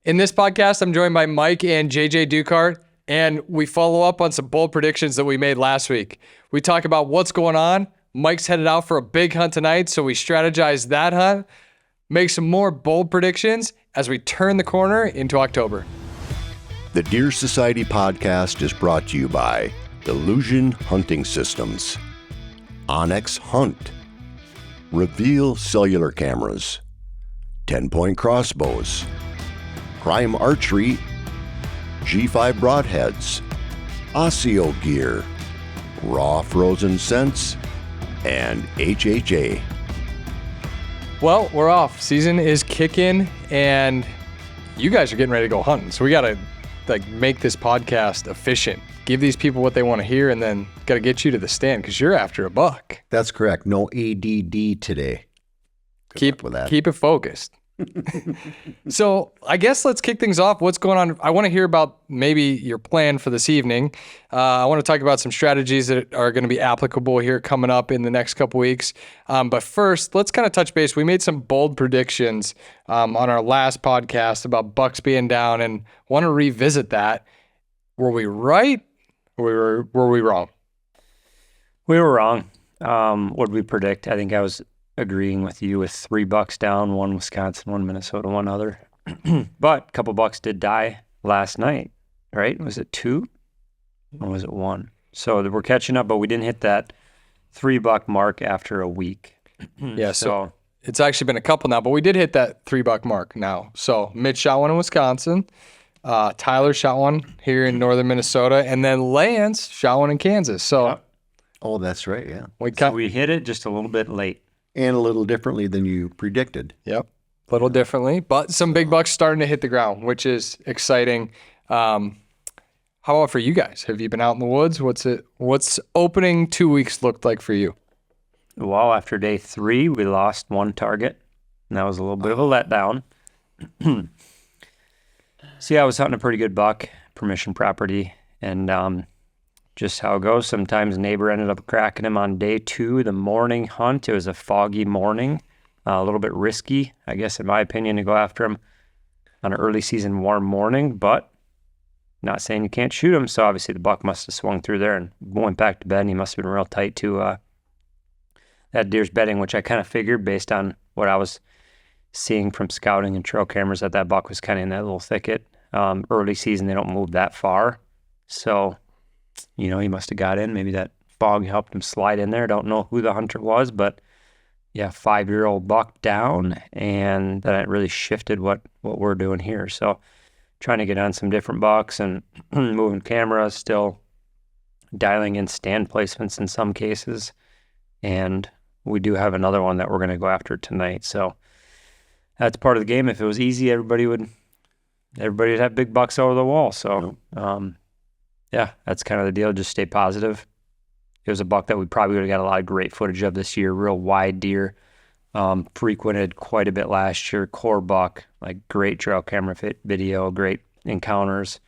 In this podcast, I'm joined by Mike and JJ Ducart, and we follow up on some bold predictions that we made last week. We talk about what's going on. Mike's headed out for a big hunt tonight, so we strategize that hunt, make some more bold predictions as we turn the corner into October. The Deer Society podcast is brought to you by Illusion Hunting Systems, Onyx Hunt, Reveal Cellular Cameras, 10-Point Crossbows, Prime Archery, G5 Broadheads, Osseo Gear, Raw Frozen Scents, and HHA. Well, we're off. Season is kicking, and you guys are getting ready to go hunting. So we got to make this podcast efficient. Give these people what they want to hear, and then got to get you to the stand because you're after a buck. That's correct. No ADD today. Keep it focused. So I guess let's kick things off. What's going on? I want to hear about maybe your plan for this evening. I want to talk about some strategies that are going to be applicable here coming up in the next couple weeks. But first, let's kind of touch base. We made some bold predictions on our last podcast about bucks being down, and want to revisit that. Were we right or were we wrong? We were wrong. What did we predict? I think I was agreeing with you with 3 bucks down, 1 Wisconsin, 1 Minnesota, 1 other. But a couple bucks did die last night, right? Was it 2 or was it 1? So we're catching up, but we didn't hit that $3 mark after a week. Yeah, so it's actually been a couple now, but we did hit that $3 mark now. So Mitch shot one in Wisconsin. Tyler shot one here in northern Minnesota, and then Lance shot one in Kansas. So, Oh, that's right, yeah. We hit it just a little bit late. And a little differently than you predicted. Yep, a little differently, but some big bucks starting to hit the ground, which is exciting. How about for you guys? Have you been out in the woods? What's opening 2 weeks looked like for you? Well, after day 3, we lost 1 target, and that was a little bit of a letdown. So yeah, I was hunting a pretty good buck, permission property, and just how it goes. Sometimes a neighbor ended up cracking him on day 2, the morning hunt. It was a foggy morning, a little bit risky, I guess, in my opinion, to go after him on an early season warm morning, but not saying you can't shoot him. So obviously the buck must have swung through there and went back to bed, and he must have been real tight to that deer's bedding, which I kind of figured based on what I was seeing from scouting and trail cameras that buck was kind of in that little thicket. Early season, they don't move that far. So, he must have got in. Maybe that fog helped him slide in there. Don't know who the hunter was, but yeah, 5-year-old buck down, and that really shifted what we're doing here. So trying to get on some different bucks and moving cameras, still dialing in stand placements in some cases. And we do have another one that we're going to go after tonight. So that's part of the game. If it was easy, everybody would have big bucks over the wall. So, yeah, that's kind of the deal. Just stay positive. It was a buck that we probably would have got a lot of great footage of this year. Real wide deer, frequented quite a bit last year. Core buck, great trail camera video, great encounters.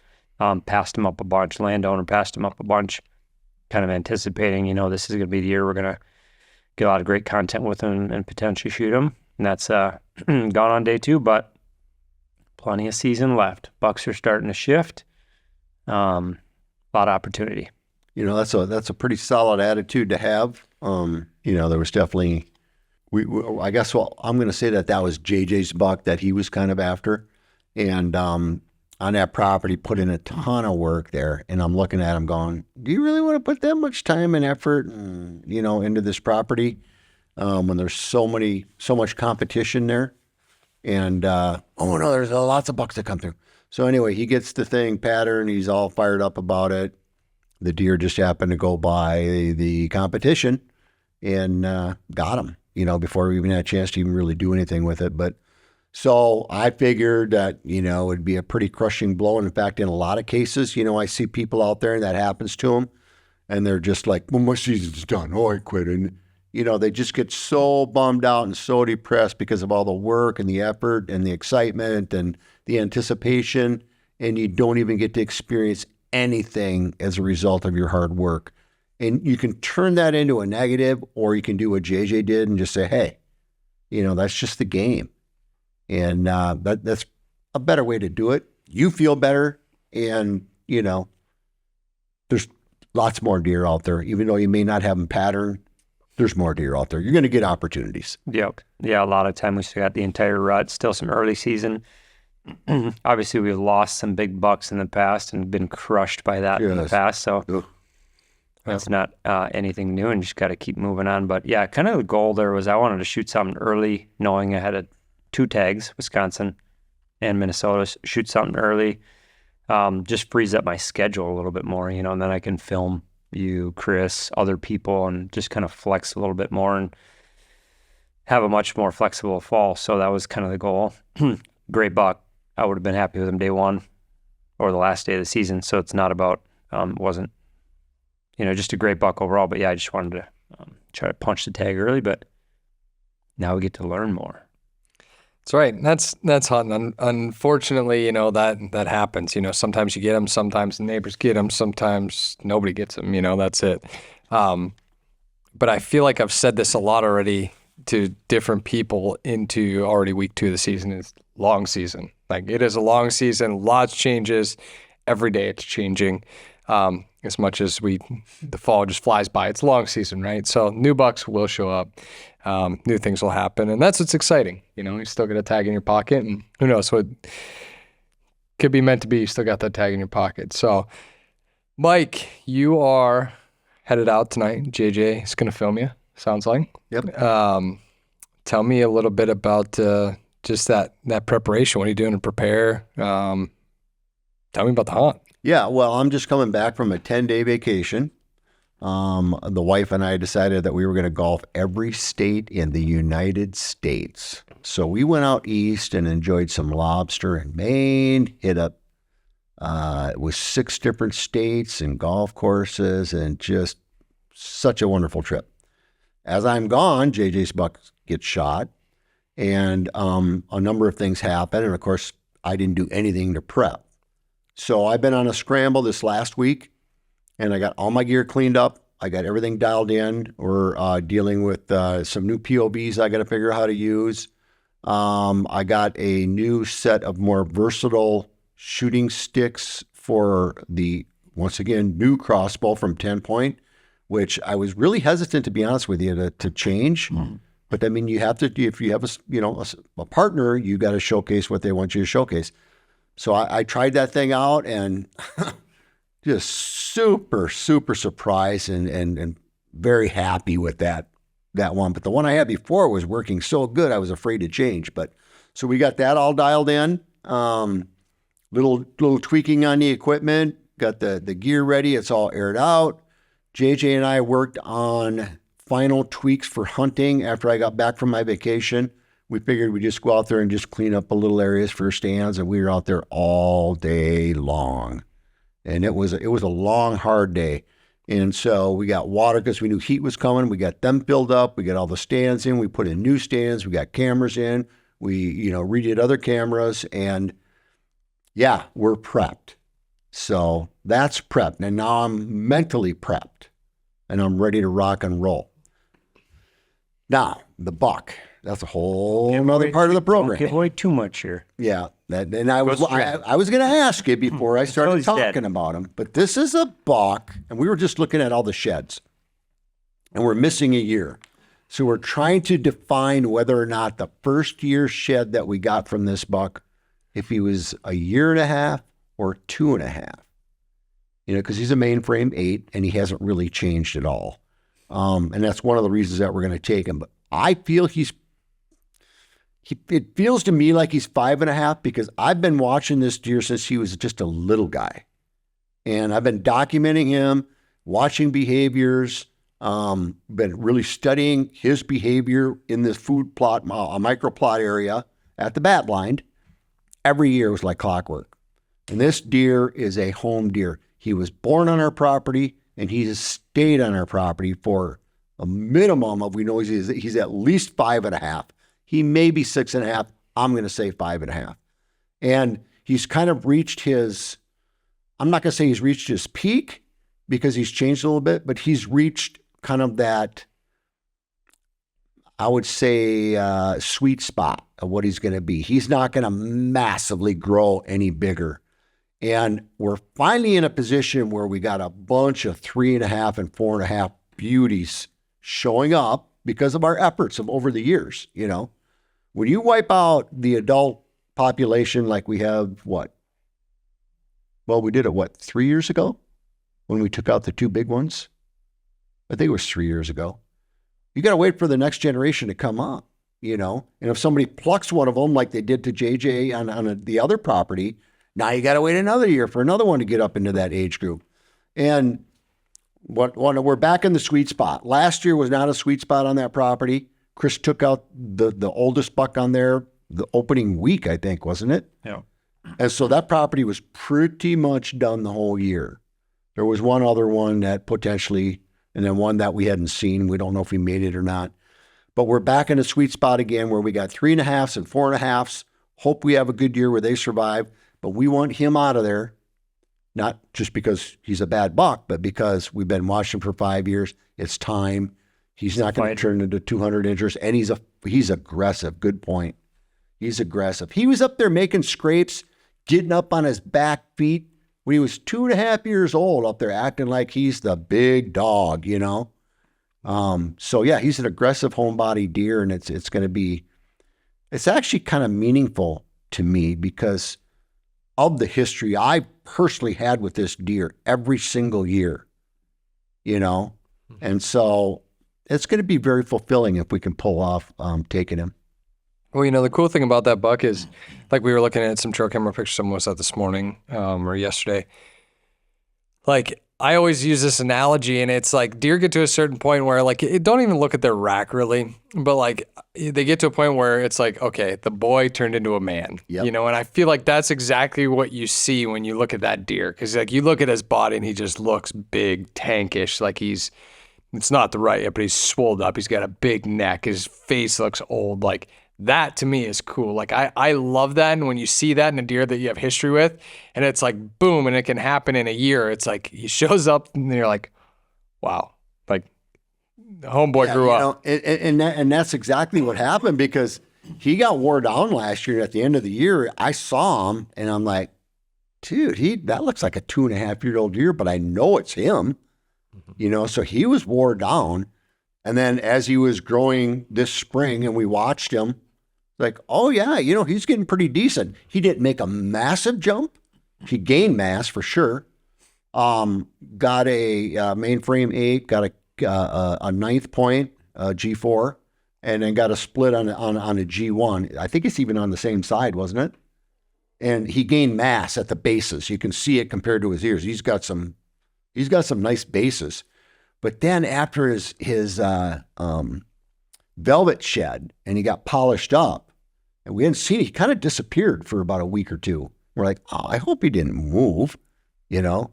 Passed him up a bunch. Landowner passed him up a bunch, kind of anticipating, this is going to be the year we're going to get a lot of great content with him and potentially shoot him. And that's gone on day 2, but plenty of season left. Bucks are starting to shift. A lot of opportunity. That's a pretty solid attitude to have. There was definitely, I guess, I'm going to say that was JJ's buck that he was kind of after. And on that property, put in a ton of work there. And I'm looking at him going, do you really want to put that much time and effort, into this property when there's so much competition there? And, there's lots of bucks that come through. So anyway, he gets the thing patterned. He's all fired up about it. The deer just happened to go by the competition and got him, before we even had a chance to even really do anything with it. But so I figured that, it'd be a pretty crushing blow. And in fact, in a lot of cases, I see people out there and that happens to them. And they're just like, well, my season's done. Oh, I quit. And, they just get so bummed out and so depressed because of all the work and the effort and the excitement and the anticipation, and you don't even get to experience anything as a result of your hard work. And you can turn that into a negative, or you can do what JJ did and just say, hey, that's just the game. And that's a better way to do it. You feel better, and there's lots more deer out there. Even though you may not have them pattern, there's more deer out there. You're going to get opportunities. Yep. Yeah, a lot of time we still got the entire rut, still some early season. Obviously, we've lost some big bucks in the past and been crushed by that in the past. So that's not anything new, and just got to keep moving on. But yeah, kind of the goal there was I wanted to shoot something early, knowing I had 2 tags, Wisconsin and Minnesota, shoot something early. Just frees up my schedule a little bit more, and then I can film you, Chris, other people, and just kind of flex a little bit more and have a much more flexible fall. So that was kind of the goal. Great buck. I would have been happy with him day one or the last day of the season. So it's not about, wasn't, just a great buck overall. But yeah, I just wanted to try to punch the tag early, but now we get to learn more. That's right. That's hunting. Unfortunately, that happens. Sometimes you get them, sometimes the neighbors get them, sometimes nobody gets them. That's it. But I feel like I've said this a lot already to different people into already week 2 of the season. It's long season. Like, it is a long season. Lots changes every day. It's changing. As much as the fall just flies by, it's long season, right? So new bucks will show up. New things will happen, and that's what's exciting. You still get a tag in your pocket, and who knows what could be meant to be. You still got that tag in your pocket. So, Mike, you are headed out tonight. JJ is going to film you, sounds like. Yep. Tell me a little bit about just that preparation. What are you doing to prepare? Tell me about the hunt. Yeah, well, I'm just coming back from a 10-day vacation. The wife and I decided that we were going to golf every state in the United States. So we went out east and enjoyed some lobster in Maine, hit up with 6 different states and golf courses, and just such a wonderful trip. As I'm gone, JJ's buck gets shot, and a number of things happen. And of course, I didn't do anything to prep. So I've been on a scramble this last week, and I got all my gear cleaned up. I got everything dialed in. We're dealing with some new POVs I got to figure out how to use. I got a new set of more versatile shooting sticks for the, once again, new crossbow from 10 Point, which I was really hesitant, to be honest with you, to change. Mm-hmm. But I mean, you have to, if you have a partner, you got to showcase what they want you to showcase. So I tried that thing out, and just super, super surprised and very happy with that one. But the one I had before was working so good, I was afraid to change. But so we got that all dialed in. Little tweaking on the equipment, got the gear ready. It's all aired out. JJ and I worked on final tweaks for hunting after I got back from my vacation. We figured we'd just go out there and just clean up a little areas for stands, and we were out there all day long. And it was a long, hard day. And so we got water because we knew heat was coming. We got them filled up. We got all the stands in. We put in new stands. We got cameras in. We, redid other cameras. And yeah, we're prepped. So that's prepped. And now I'm mentally prepped. And I'm ready to rock and roll. Now, the buck. That's a whole other part of the program. Don't give away too much here. Yeah, and I was going to ask you before I started talking about him, but this is a buck, and we were just looking at all the sheds, and we're missing a year. So we're trying to define whether or not the first year shed that we got from this buck, if he was a year and a half or 2.5. Because he's a mainframe 8, and he hasn't really changed at all. And that's one of the reasons that we're going to take him. But I feel it feels to me like he's 5.5, because I've been watching this deer since he was just a little guy. And I've been documenting him, watching behaviors, been really studying his behavior in this food plot, a micro plot area at the bat blind. Every year was like clockwork. And this deer is a home deer. He was born on our property, and he has stayed on our property for a minimum of, we know he's at least 5.5. He may be 6.5. I'm going to say 5.5. And he's kind of reached his, I'm not going to say he's reached his peak because he's changed a little bit, but he's reached kind of that, I would say, sweet spot of what he's going to be. He's not going to massively grow any bigger. And we're finally in a position where we got a bunch of 3.5 and 4.5 beauties showing up because of our efforts of over the years. You know, when you wipe out the adult population like we have, what? Well, we did it, 3 years ago when we took out the 2 big ones? I think it was 3 years ago. You got to wait for the next generation to come up, you know? And if somebody plucks one of them like they did to JJ on the other property, now you got to wait another year for another one to get up into that age group. And we're back in the sweet spot. Last year was not a sweet spot on that property. Chris took out the oldest buck on there the opening week, I think, wasn't it? Yeah. And so that property was pretty much done the whole year. There was one other one that potentially, and then one that we hadn't seen. We don't know if we made it or not. But we're back in a sweet spot again where we got 3.5s and 4.5s. Hope we have a good year where they survive. But we want him out of there, not just because he's a bad buck, but because we've been watching him for 5 years. It's time. He's not going to turn into 200 inches. And he's aggressive. Good point. He's aggressive. He was up there making scrapes, getting up on his back feet when he was 2.5 years old, up there acting like he's the big dog, you know? So yeah, he's an aggressive homebody deer, and it's actually kind of meaningful to me because of the history I personally had with this deer every single year, you know? And so it's going to be very fulfilling if we can pull off taking him. Well, you know, the cool thing about that buck is, like, we were looking at some trail camera pictures someone was at this morning or yesterday. Like, I always use this analogy, and it's like deer get to a certain point where, like, don't even look at their rack really, but like they get to a point where it's like, okay, the boy turned into a man, you know, and I feel like that's exactly what you see when you look at that deer. Cause like you look at his body and he just looks big, tankish, like it's not the right, but he's swolled up. He's got a big neck. His face looks old. Like, that to me is cool. Like I love that. And when you see that in a deer that you have history with, and it's like, boom, and it can happen in a year. It's like he shows up and you're like, wow, like the homeboy grew up. And that's exactly what happened because he got wore down last year. At the end of the year, I saw him and I'm like, dude, that looks like a 2.5-year-old deer, but I know it's him, you know? So he was wore down. And then as he was growing this spring and we watched him, like, oh yeah, you know, he's getting pretty decent. He didn't make a massive jump. He gained mass for sure. Got a mainframe 8, got a 9th point G4, and then got a split on a G1. I think it's even on the same side, wasn't it? And he gained mass at the bases. You can see it compared to his ears. He's got some nice bases. But then after his velvet shed and he got polished up and we hadn't seen it, he kind of disappeared for about a week or two. We're like, oh, I hope he didn't move, you know?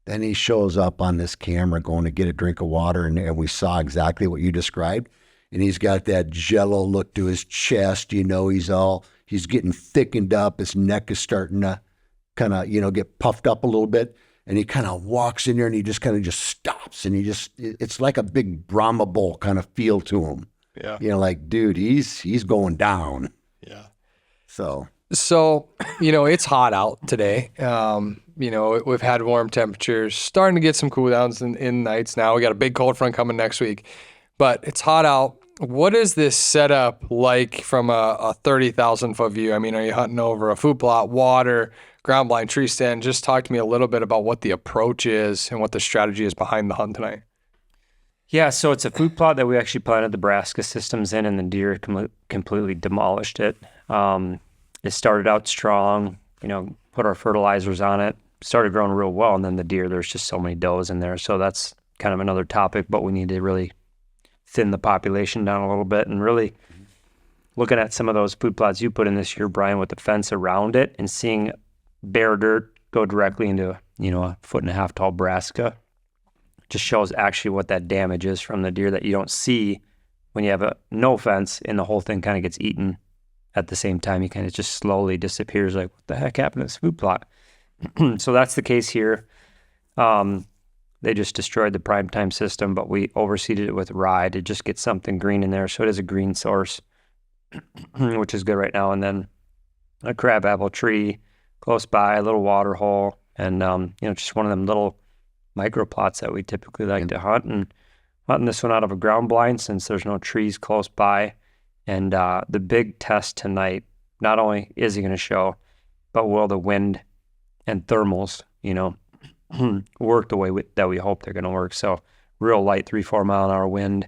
Then he shows up on this camera going to get a drink of water and we saw exactly what you described. And he's got that jello look to his chest, you know, he's getting thickened up. His neck is starting to kind of, you know, get puffed up a little bit. And he kind of walks in there and he just kind of just stops and it's like a big Brahma bull kind of feel to him. Yeah. You know, like, dude, he's going down. Yeah. So, you know, it's hot out today. You know, we've had warm temperatures, starting to get some cool downs in nights now. We got a big cold front coming next week, but it's hot out. What is this setup like from a 30,000 foot view? I mean, are you hunting over a food plot, water, ground blind, tree stand? Just talk to me a little bit about what the approach is and what the strategy is behind the hunt tonight. Yeah, so it's a food plot that we actually planted the brassica systems in, and the deer completely demolished it. It started out strong, you know, put our fertilizers on it, started growing real well, and then the deer, there's just so many does in there. So that's kind of another topic, but we need to really thin the population down a little bit and really looking at some of those food plots you put in this year, Brian, with the fence around it and seeing bare dirt go directly into, you know, a 1.5 foot tall brassica just shows actually what that damage is from the deer that you don't see when you have no fence and the whole thing kind of gets eaten at the same time. He kind of just slowly disappears, like, what the heck happened to this food plot? So that's the case here. They just destroyed the primetime system, but we overseeded it with rye to just get something green in there. So it is a green source, which is good right now. And then a crabapple tree close by, a little water hole, and just one of them little micro plots that we typically like to hunt. And hunting this one out of a ground blind since there's no trees close by. And the big test tonight, not only is he going to show, but will the wind and thermals, work the way that we hope they're going to work. So real light 3-4 mile an hour wind,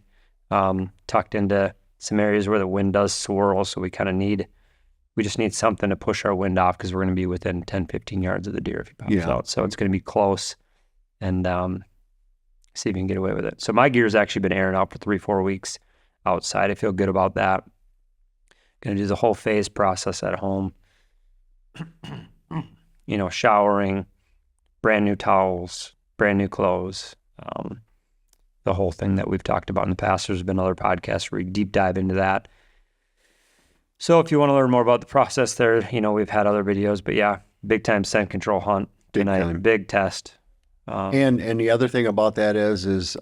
tucked into some areas where the wind does swirl. So we just need something to push our wind off because we're going to be within 10-15 yards of the deer if he pops out. So it's going to be close and see if you can get away with it. So my gear's actually been airing out for 3-4 weeks outside. I feel good about that. Going to do the whole phase process at home. Showering, brand new towels, brand new clothes, the whole thing that we've talked about in the past. There's been other podcasts where we deep dive into that. So if you want to learn more about the process there, we've had other videos, but yeah, big time scent control hunt tonight, big test. And the other thing about that is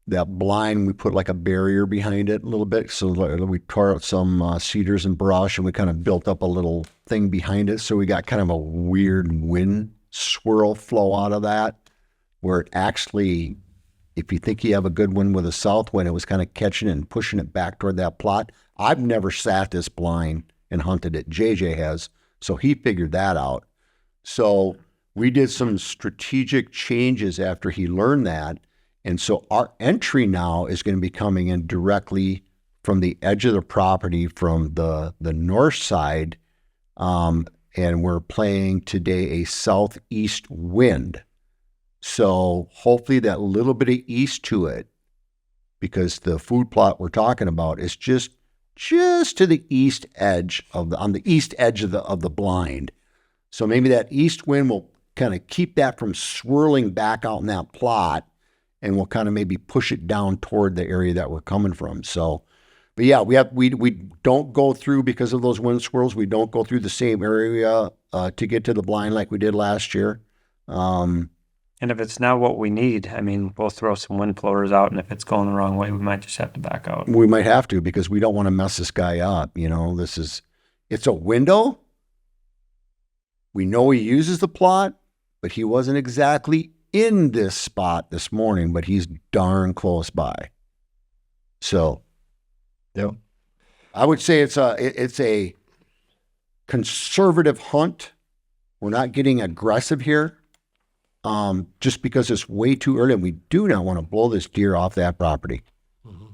that blind, we put like a barrier behind it a little bit. So we tore out some cedars and brush and we kind of built up a little thing behind it. So we got kind of a weird wind swirl flow out of that where it actually, if you think you have a good wind with a south wind, it was kind of catching it and pushing it back toward that plot. I've never sat this blind and hunted it. JJ has. So he figured that out. So we did some strategic changes after he learned that. And so our entry now is going to be coming in directly from the edge of the property from the north side. And we're playing today a southeast wind. So hopefully that little bit of east to it, because the food plot we're talking about is just to the east edge on the east edge of the blind. So maybe that east wind will kind of keep that from swirling back out in that plot. And we'll kind of maybe push it down toward the area that we're coming from. So, but yeah, we don't go through, because of those wind swirls, we don't go through the same area to get to the blind like we did last year. And if it's not what we need, we'll throw some wind floaters out, and if it's going the wrong way, we might just have to back out. We might have to, because we don't want to mess this guy up. It's a window. We know he uses the plot, but he wasn't exactly in this spot this morning, but he's darn close by. So, I would say it's a conservative hunt. We're not getting aggressive here, just because it's way too early, and we do not want to blow this deer off that property. Mm-hmm.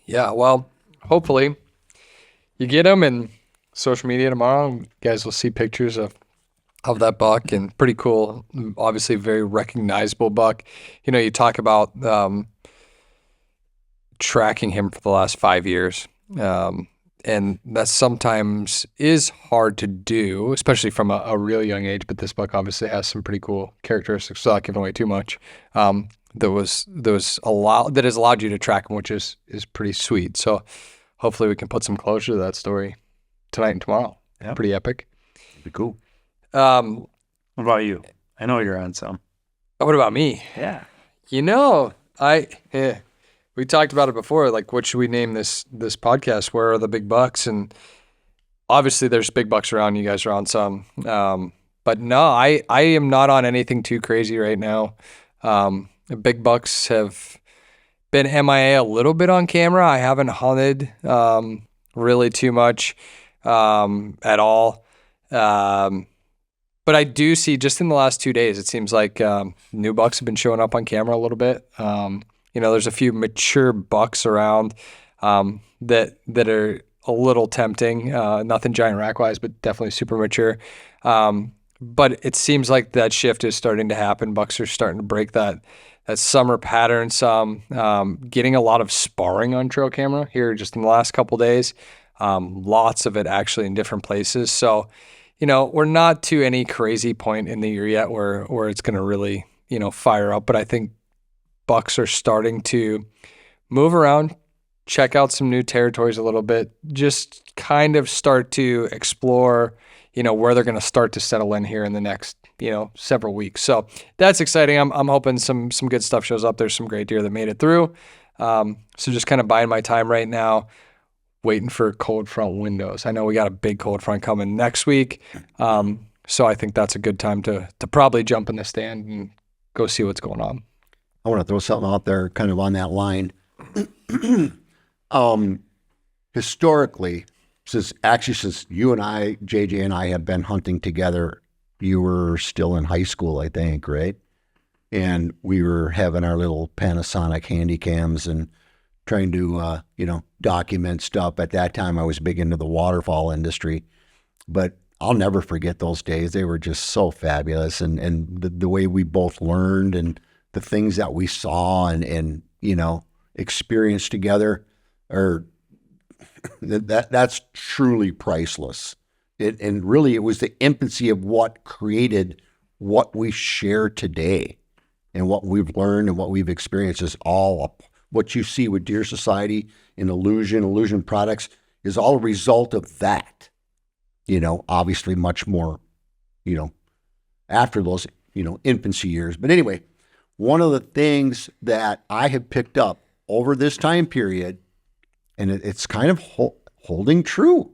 Yeah, well, hopefully you get him, and social media tomorrow, you guys will see pictures of that buck, and pretty cool, obviously very recognizable buck. You talk about tracking him for the last 5 years, and that sometimes is hard to do, especially from a real young age, but this buck obviously has some pretty cool characteristics without giving away too much. That has allowed you to track him, which is pretty sweet. So hopefully we can put some closure to that story tonight and tomorrow. Yeah. Pretty epic. It'd be cool. What about you? I know you're on some. What about me? Yeah. We talked about it before, like what should we name this podcast? Where are the big bucks? And obviously there's big bucks around. You guys are on some. But no, I am not on anything too crazy right now. The big bucks have been MIA a little bit on camera. I haven't hunted really too much at all. But I do see, just in the last 2 days, it seems like new bucks have been showing up on camera a little bit. There's a few mature bucks around that are a little tempting. Nothing giant rack-wise, but definitely super mature. But it seems like that shift is starting to happen. Bucks are starting to break that summer pattern some. Getting a lot of sparring on trail camera here just in the last couple days. Lots of it actually in different places. So, we're not to any crazy point in the year yet where it's going to really, fire up. But I think bucks are starting to move around, check out some new territories a little bit, just kind of start to explore, where they're going to start to settle in here in the next, several weeks. So that's exciting. I'm hoping some good stuff shows up. There's some great deer that made it through. So just kind of biding my time right now, waiting for cold front windows. I know we got a big cold front coming next week. So I think that's a good time to probably jump in the stand and go see what's going on. I want to throw something out there kind of on that line. Historically, since you and I, JJ and I have been hunting together, you were still in high school, I think, right? And we were having our little Panasonic handy cams and trying to, document stuff. At that time, I was big into the waterfall industry, but I'll never forget those days. They were just so fabulous. And the way we both learned and the things that we saw and experienced together that's truly priceless. And really, it was the infancy of what created what we share today, and what we've learned and what we've experienced is all what you see with Deer Society and Illusion Products is all a result of that. Obviously much more, after those, infancy years. But anyway, one of the things that I have picked up over this time period, and it's kind of holding true,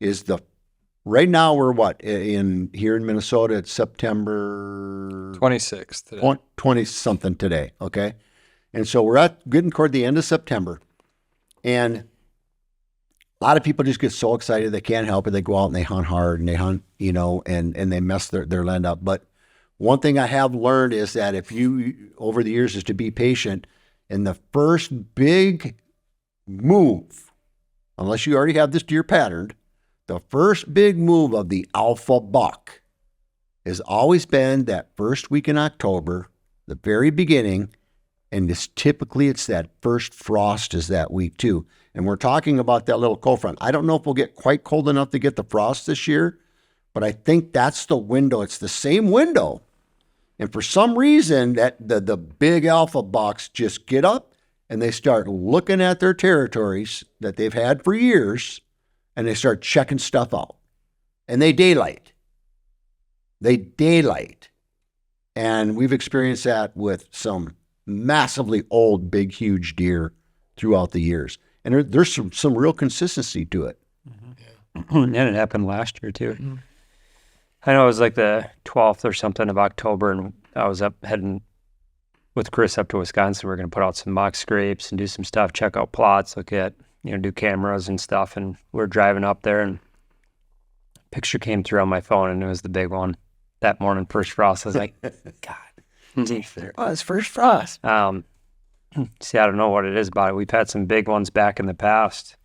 is right now we're here in Minnesota, it's September 26th today. 20 something today. Okay. And so we're getting toward the end of September, and a lot of people just get so excited they can't help it. They go out and they hunt hard and they hunt, and they mess their land up. But one thing I have learned is that over the years, is to be patient. And the first big move, unless you already have this deer patterned, the first big move of the alpha buck has always been that first week in October, the very beginning. And it's that first frost is that week too. And we're talking about that little cold front. I don't know if we'll get quite cold enough to get the frost this year, but I think that's the window. It's the same window. And for some reason, that the big alpha bucks just get up and they start looking at their territories that they've had for years, and they start checking stuff out. And they daylight. And we've experienced that with some massively old, big, huge deer throughout the years. And there's some real consistency to it. Mm-hmm. And it happened last year too. Mm-hmm. I know it was like the 12th or something of October, and I was heading with Chris up to Wisconsin. We were going to put out some mock scrapes and do some stuff, check out plots, look at, do cameras and stuff. And we're driving up there, and a picture came through on my phone, and it was the big one that morning, first frost. I was like, God. There was first frost. See, I don't know what it is about it. We've had some big ones back in the past.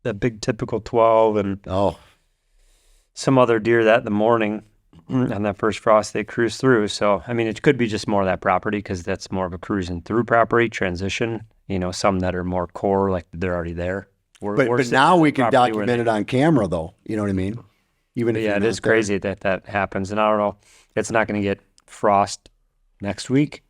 The big typical 12 and some other deer that the morning on that first frost they cruise through. So, I mean, it could be just more of that property because that's more of a cruising through property transition. Some that are more core, like they're already there. But now we can document it on camera, though. You know what I mean? It is crazy that happens. And I don't know, it's not going to get frost next week,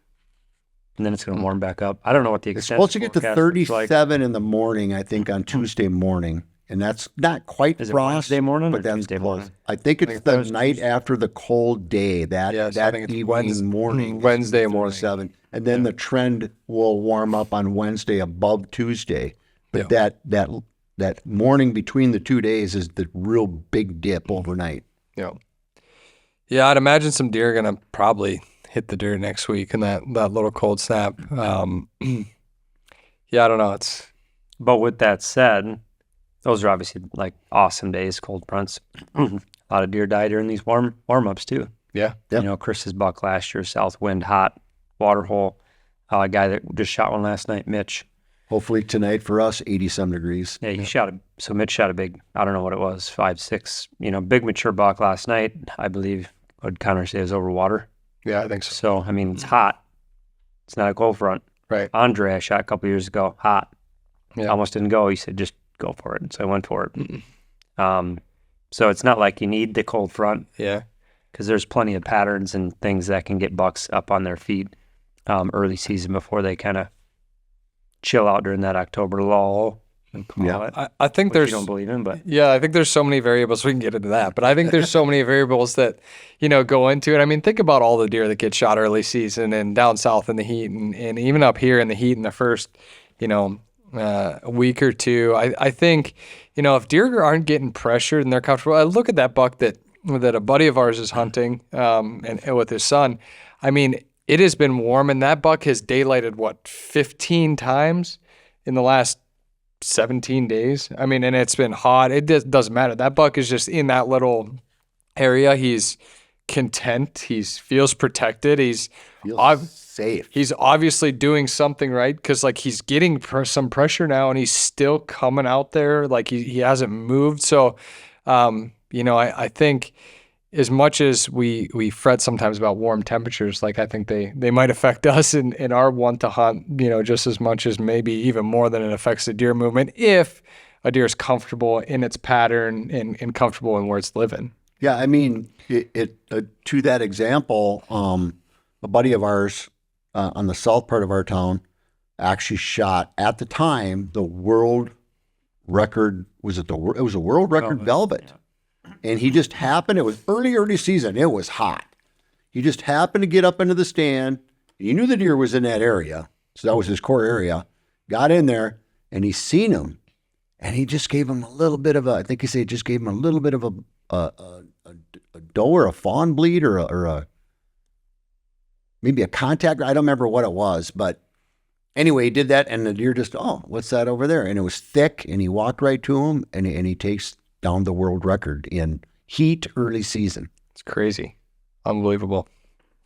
and then it's going to warm back up. I don't know what the extent. It's supposed to get to 37 in the morning, I think, on Tuesday morning, and that's not quite is frost. It Wednesday morning, but or Tuesday morning? I think it's the night after the cold day. That evening morning, Wednesday morning, 7, and then the trend will warm up on Wednesday above Tuesday. But that morning between the 2 days is the real big dip overnight. Yeah, I'd imagine some deer are going to probably hit the dirt next week in that little cold snap. I don't know. But with that said, those are obviously like awesome days, cold fronts. A lot of deer die during these warm-ups too. Yeah. Chris's buck last year, south wind, hot, water hole. A guy that just shot one last night, Mitch. Hopefully tonight for us, 80-some degrees. Yeah, Mitch shot a big, I don't know what it was, 5, 6, big mature buck last night. I believe would counter say is over water. Yeah, I think so. So, I mean, it's hot. It's not a cold front. Right. Andre, I shot a couple years ago, hot. Yeah. Almost didn't go. He said, just go for it. So I went for it. So it's not like you need the cold front. Yeah. Because there's plenty of patterns and things that can get bucks up on their feet early season before they kind of chill out during that October lull. and call Yeah. it. I think Which you there's don't believe in, but Yeah, I think there's so many variables. We can get into that, but I think there's so many variables that, go into it. I mean, think about all the deer that get shot early season and down south in the heat, and even up here in the heat in the first, week or two. I think, if deer aren't getting pressured and they're comfortable. I look at that buck that a buddy of ours is hunting, and with his son. I mean, it has been warm, and that buck has daylighted 15 times in the last 17 days. I mean, and it's been hot. It doesn't matter. That buck is just in that little area. He's content. He feels protected. He's Safe. He's obviously doing something right because he's getting some pressure now, and he's still coming out there. He hasn't moved. So, I think as much as we fret sometimes about warm temperatures, I think they might affect us in our want to hunt, just as much as maybe even more than it affects the deer movement if a deer is comfortable in its pattern and comfortable in where it's living. Yeah, I mean, to that example, a buddy of ours on the south part of our town actually shot at the time the world record. It was a world record velvet. Yeah. And he just happened, it was early season. It was hot. He just happened to get up into the stand. He knew the deer was in that area. So that was his core area. Got in there and he seen him. And he just gave him a little bit of I think he said just gave him a little bit of a doe or a fawn bleed or maybe a contact. I don't remember what it was. But anyway, he did that. And the deer just, what's that over there? And it was thick. And he walked right to him and he takes down the world record in heat early season. It's crazy. Unbelievable.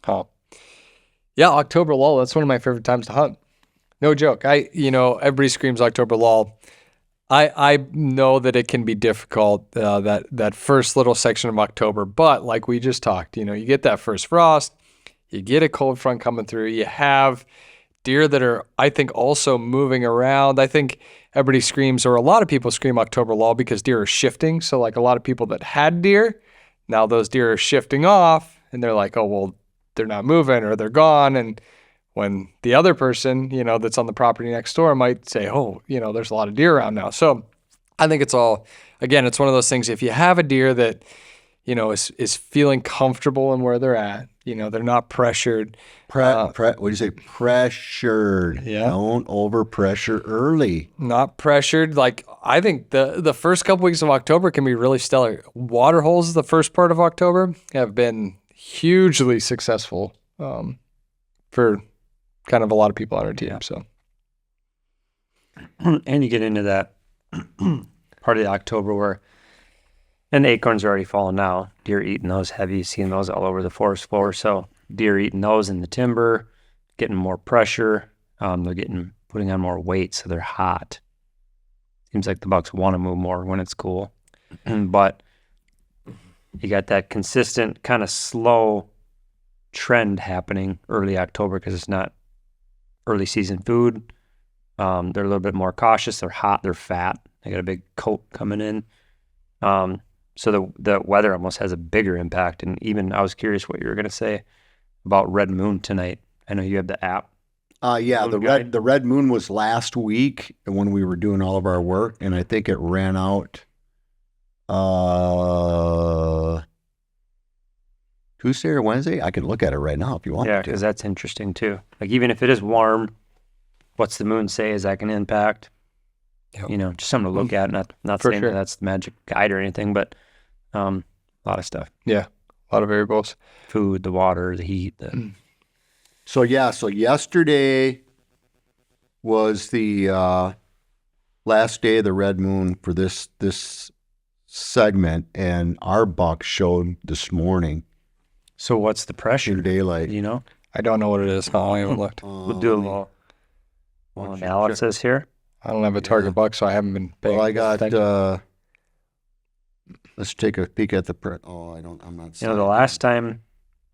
Oh. Yeah, October lull, that's one of my favorite times to hunt. No joke. Everybody screams October lull. I know that it can be difficult, that first little section of October, but like we just talked, you get that first frost, you get a cold front coming through, you have deer that are, I think, also moving around. I think everybody screams, or a lot of people scream October lull because deer are shifting. So a lot of people that had deer, now those deer are shifting off and they're like, oh, well, they're not moving or they're gone. And when the other person, that's on the property next door might say, oh, there's a lot of deer around now. So I think it's one of those things. If you have a deer that, is feeling comfortable in where they're at, they're not pressured. What do you say? Pressured. Yeah. Don't overpressure early. Not pressured. I think the first couple weeks of October can be really stellar. Water holes the first part of October have been hugely successful for kind of a lot of people on our team. Yeah. So, and you get into that part of the October where, and the acorns are already falling now. Deer eating those heavy, seeing those all over the forest floor. So deer eating those in the timber, getting more pressure. They're putting on more weight, so they're hot. Seems like the bucks want to move more when it's cool. But you got that consistent kind of slow trend happening early October because it's not early season food. They're a little bit more cautious. They're hot. They're fat. They got a big coat coming in. So the weather almost has a bigger impact. And even I was curious what you were going to say about Red Moon tonight. I know you have the app. Yeah, the red moon was last week when we were doing all of our work, and I think it ran out Tuesday or Wednesday. I can look at it right now if you want. Yeah, because that's interesting too. Even if it is warm, what's the moon say? Is that going to impact? Yep. Just something to look at. Not saying that that's the magic guide or anything, but a lot of stuff. Yeah, a lot of variables. Food, the water, the heat. So yesterday was the last day of the red moon for this segment, and our buck showed this morning. So what's the pressure? In daylight. I don't know what it is. I haven't looked. We'll do a little analysis here. I don't have a target buck, so I haven't been paying. Well, I got. Let's take a peek at the. I'm not. The last time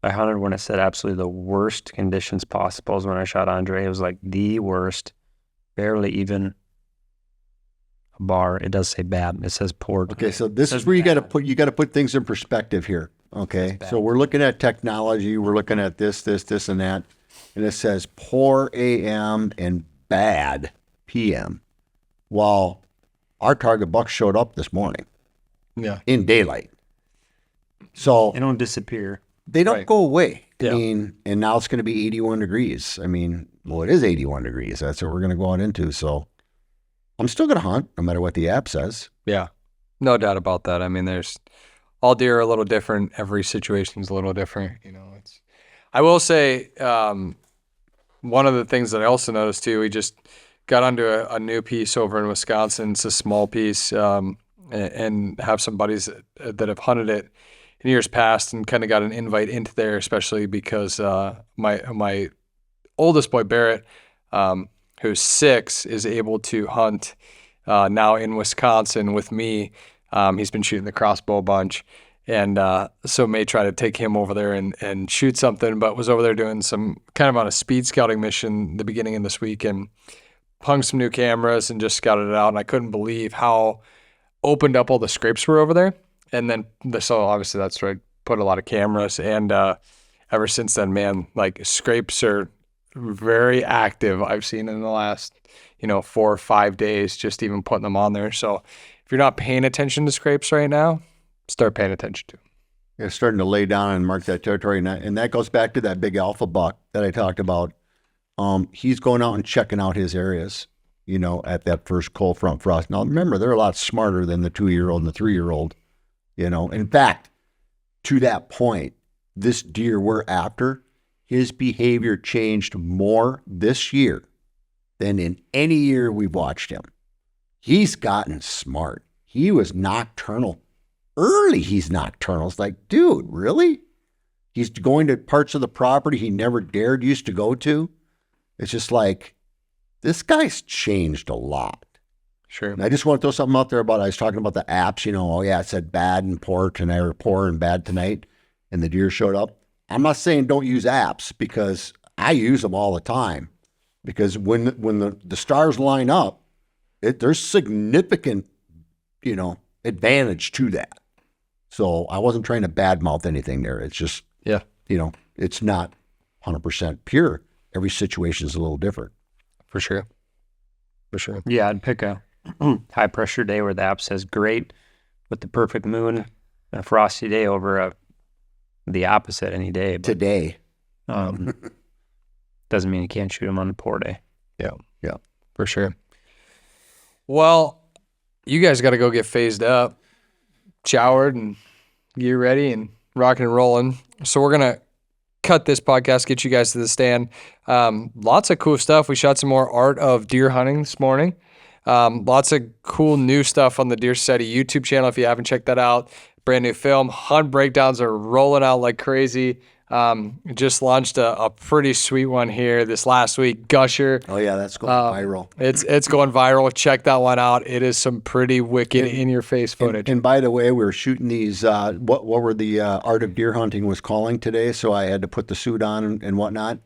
I hunted when it said absolutely the worst conditions possible is when I shot Andre. It was like the worst, barely even a bar. It does say bad. It says poor. Okay, so this is where you got to put things in perspective here. Okay, so we're looking at technology. We're looking at this, and that, and it says poor AM and bad PM. While our target buck showed up this morning Yeah. in daylight. So They don't disappear. they don't Right. go away. Yeah. I mean, and now it's going to be 81 degrees. I mean, well, it is 81 degrees. That's what we're going to go out into. So I'm still going to hunt no matter what the app says. Yeah. No doubt about that. I mean, all deer are a little different. Every situation's a little different. I will say, one of the things that I also noticed too, we just got onto a new piece over in Wisconsin. It's a small piece, and have some buddies that have hunted it in years past, and kind of got an invite into there, especially because my oldest boy Barrett, who's 6, is able to hunt now in Wisconsin with me. He's been shooting the crossbow a bunch. And so may try to take him over there and shoot something, but was over there doing some kind of on a speed scouting mission the beginning of this week, and hung some new cameras and just scouted it out. And I couldn't believe how opened up all the scrapes were over there. And then so obviously that's where I put a lot of cameras. And ever since then, man, like scrapes are very active. I've seen in the last 4 or 5 days, just even putting them on there. So if you're not paying attention to scrapes right now, start paying attention to. Yeah, starting to lay down and mark that territory. And that goes back to that big alpha buck that I talked about. He's going out and checking out his areas, at that first cold front frost. Now, remember, they're a lot smarter than the 2-year-old and the 3-year-old, In fact, to that point, this deer we're after, his behavior changed more this year than in any year we've watched him. He's gotten smart. He was nocturnal. Early, he's nocturnal. It's like, dude, really? He's going to parts of the property he never used to go to. It's just like, this guy's changed a lot. Sure. And I just want to throw something out there about, I was talking about the apps, it said bad and poor tonight, or poor and bad tonight, and the deer showed up. I'm not saying don't use apps, because I use them all the time. Because when the stars line up, there's significant, advantage to that. So I wasn't trying to badmouth anything there. It's just, it's not 100% pure. Every situation is a little different. For sure. Yeah, I'd pick a high pressure day where the app says great with the perfect moon, and a frosty day over the opposite any day. But, Today. doesn't mean you can't shoot them on a poor day. Yeah. Yeah. For sure. Well, you guys got to go get phased up, showered, and gear ready and rocking and rolling. So we're going to cut this podcast, get you guys to the stand. Lots of cool stuff. We shot some more art of deer hunting this morning. Lots of cool new stuff on the Deer Society YouTube channel. If you haven't checked that out, brand new film. Hunt breakdowns are rolling out like crazy. Just launched a pretty sweet one here this last week, Gusher. Oh yeah, that's going viral. It's going viral. Check that one out. It is some pretty wicked in-your-face footage. And by the way, we were shooting these, what were the Art of Deer Hunting was calling today, so I had to put the suit on and whatnot.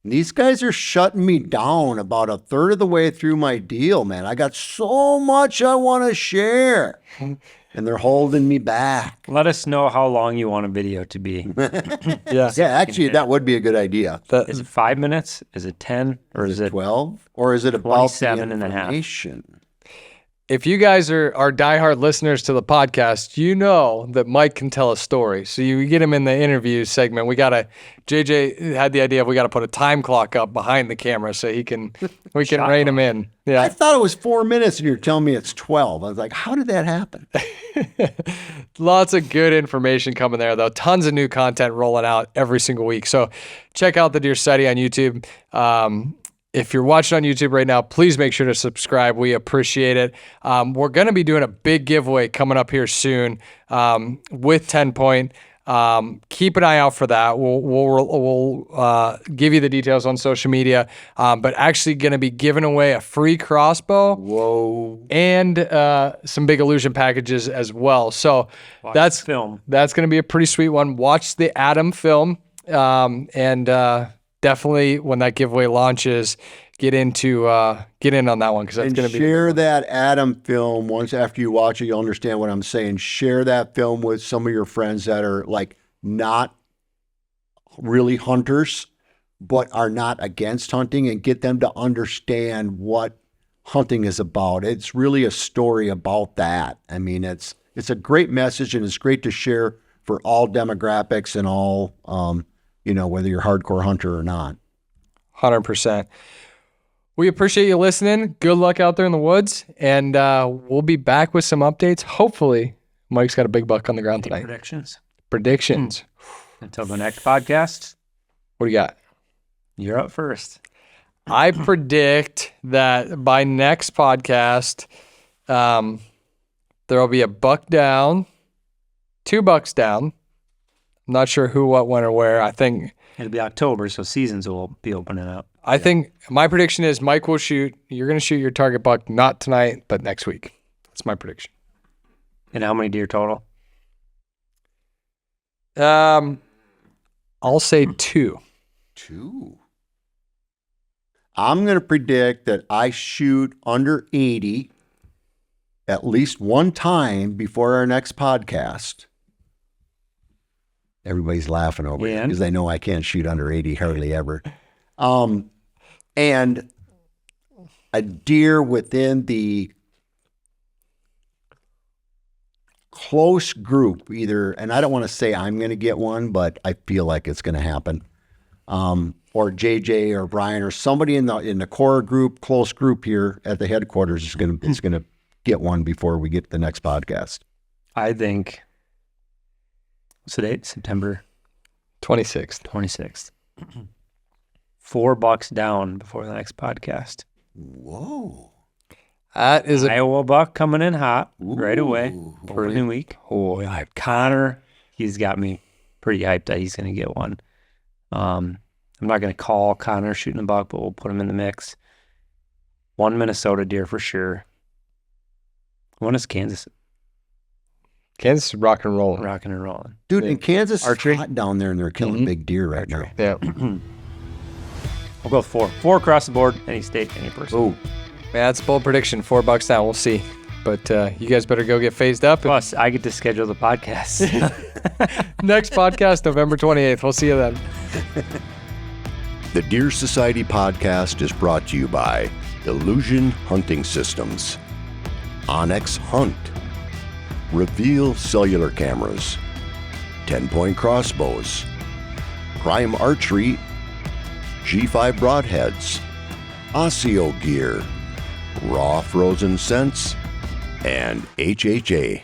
And these guys are shutting me down about a third of the way through my deal, man. I got so much I want to share. And they're holding me back. Let us know how long you want a video to be. Yeah. Yeah, actually, that would be a good idea. Is it 5 minutes? Is it 10? Or is it 12? Or is it about 27 the and a half? information? If you guys are diehard listeners to the podcast, you know that Mike can tell a story. So you get him in the interview segment. JJ had the idea we got to put a time clock up behind the camera so we can rein him in. I Yeah. thought it was 4 minutes and you're telling me it's 12. I was like, how did that happen? Lots of good information coming there, though. Tons of new content rolling out every single week. So check out the Deer Society on YouTube. If you're watching on YouTube right now, please make sure to subscribe. We appreciate it. We're going to be doing a big giveaway coming up here soon with 10 Point. Keep an eye out for that. We'll give you the details on social media, but actually going to be giving away a free crossbow. Whoa. And some big illusion packages as well. So that's film. That's going to be a pretty sweet one. Watch the Adam film, and definitely when that giveaway launches, get in on that one because that's going to be share that Adam film. Once after you watch it, you'll understand what I'm saying. Share that film with some of your friends that are like not really hunters, but are not against hunting, and get them to understand what hunting is about. It's really a story about that. I mean, it's a great message, and it's great to share for all demographics and all, whether you're a hardcore hunter or not. 100%. We appreciate you listening. Good luck out there in the woods, and we'll be back with some updates. Hopefully, Mike's got a big buck on the ground tonight. Predictions. Until the next podcast. What do you got? You're up first. I predict that by next podcast, there will be a buck down, 2 bucks down. I'm not sure who, what, when, or where. I think it'll be October, so seasons will be opening up. I think my prediction is Mike will shoot. You're going to shoot your target buck not tonight, but next week. That's my prediction. And how many deer total? I'll say 2. 2. I'm going to predict that I shoot under 80 at least one time before our next podcast. Everybody's laughing over it because they know I can't shoot under 80 hardly ever. And a deer within the close group, either, and I don't want to say I'm going to get one, but I feel like it's going to happen. Or JJ or Brian or somebody in the core group, close group here at the headquarters is going to get one before we get to the next podcast. I think. What's the date? September 26th. 4 bucks down before the next podcast. Whoa. That is Iowa buck coming in hot right away for a new week. Oh, Connor, he's got me pretty hyped that he's going to get one. I'm not going to call Connor shooting a buck, but we'll put him in the mix. 1 Minnesota deer for sure. One is Kansas. Kansas is rocking and rolling. Rocking and rolling. Dude, in Kansas, archery. it's hot down there, and they're killing big deer right now. Yeah. I'll go with 4. 4 across the board, any state, any person. Oh, Man, that's a bold prediction. 4 bucks down. We'll see. But you guys better go get phased up. Plus, I get to schedule the podcast. Next podcast, November 28th. We'll see you then. The Deer Society podcast is brought to you by Illusion Hunting Systems, Onyx Hunt, Reveal Cellular Cameras, 10-Point Crossbows, Prime Archery, G5 Broadheads, Osseo Gear, Raw Frozen Scents, and HHA.